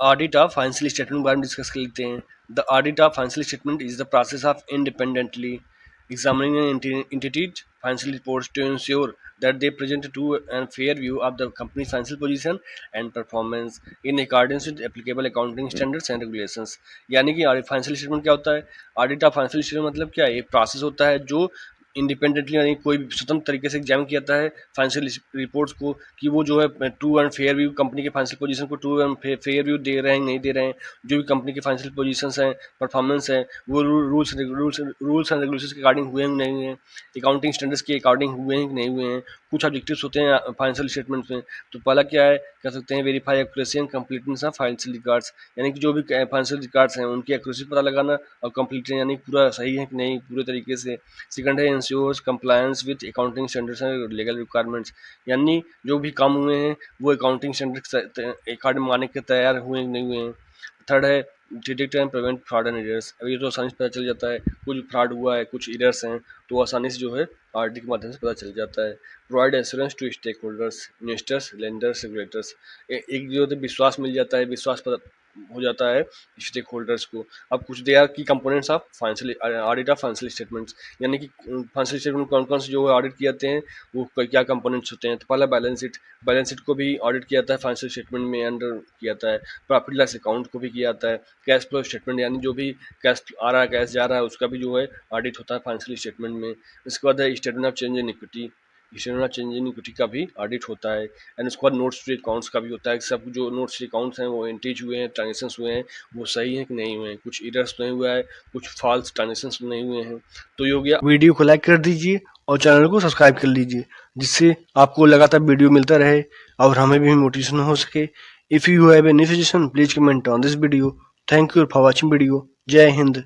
Audit of financial statement के बारे में डिस्कस कर लेते हैं। The audit of financial statement is the process of independently examining an entity's financial reports to ensure that they present a true and fair view of the company's financial position and performance in accordance with applicable accounting standards and regulations। यानी कि financial statement क्या होता है? Audit of financial statement मतलब क्या है? एक process होता है जो इंडिपेंडेंटली यानी कोई भी स्वतंत्र तरीके से एग्जाम किया जाता है फाइनेंशियल रिपोर्ट्स को कि वो जो है true and fair view company के फाइनेंशियल पोजीशन को ट्रू एंड फेयर व्यू दे रहे हैं नहीं दे रहे हैं। जो भी कंपनी के फाइनेंशियल पोजीशंस हैं परफॉर्मेंस है वो रूल्स एंड रेगुलेशंस के अकॉर्डिंग हुए हैं नहीं हैं, अकाउंटिंग स्टैंडर्ड्स के अकॉर्डिंग हुए हैं कि नहीं हुए हैं। कुछ ऑब्जेक्टिव्स होते हैं फाइनेंशियल स्टेटमेंट्स में। तो पहला क्या है कह सकते हैं verify accuracy and completeness of financial records, यानी कि जो भी फाइनेंशियल रिकॉर्ड्स हैं उनकी एक्यूरेसी पता लगाना और कंप्लीट यानी पूरा सही है कि नहीं पूरे तरीके से। सेकंड है ensures compliance with accounting standards and legal requirements, यानी जो भी काम हुए हैं वो अकाउंटिंग स्टैंडर्ड्स अकॉर्डिंग माने के तैयार हुए हैं कि नहीं हुए हैं। थर्ड है detect and prevent fraud and errors, अब ये तो आसानी से पता चल जाता है कुछ फ्रॉड हुआ है कुछ एरर्स हैं तो आसानी से जो है आरडी के माध्यम से पता चल जाता है। Provide assurance to stakeholders investors lenders regulators, एक जो है विश्वास मिल जाता है विश्वास हो जाता है स्टेक होल्डर्स को। अब कुछ दे आर की components of financial audit of financial statements, यानी कि फाइनेंशियल स्टेटमेंट कौन कौन से जो है ऑडिट किए जाते हैं वो क्या कंपोनेंट्स होते हैं। तो पहला बैलेंस शीट को भी ऑडिट किया जाता है फाइनेंशियल स्टेटमेंट में अंडर किया जाता है। प्रॉफिट लॉस अकाउंट को भी किया जाता है। कैश फ्लो स्टेटमेंट यानी जो भी कैश आ रहा है कैश जा रहा है उसका भी जो है ऑडिट होता है फाइनेंशियल स्टेटमेंट में। उसके बाद है statement of change in equity, statement of change in equity का भी ऑडिट होता है। एंड उसके बाद नोट्स टू अकाउंट्स का भी होता है, सब जो नोट्स टू अकाउंट्स हैं वो एंट्रीज हुए हैं ट्रांजेक्शन्स हुए हैं वो सही है कि नहीं हुए हैं, कुछ एरर्स नहीं हुआ है कुछ फॉल्स ट्रांजेक्शन्स नहीं हुए हैं। तो ये हो गया। वीडियो को लाइक कर दीजिए और चैनल को सब्सक्राइब कर लीजिए जिससे आपको लगातार वीडियो मिलता रहे और हमें भी मोटिवेशन हो सके। If you have any suggestion please comment on this video. Thank you for watching video. जय हिंद।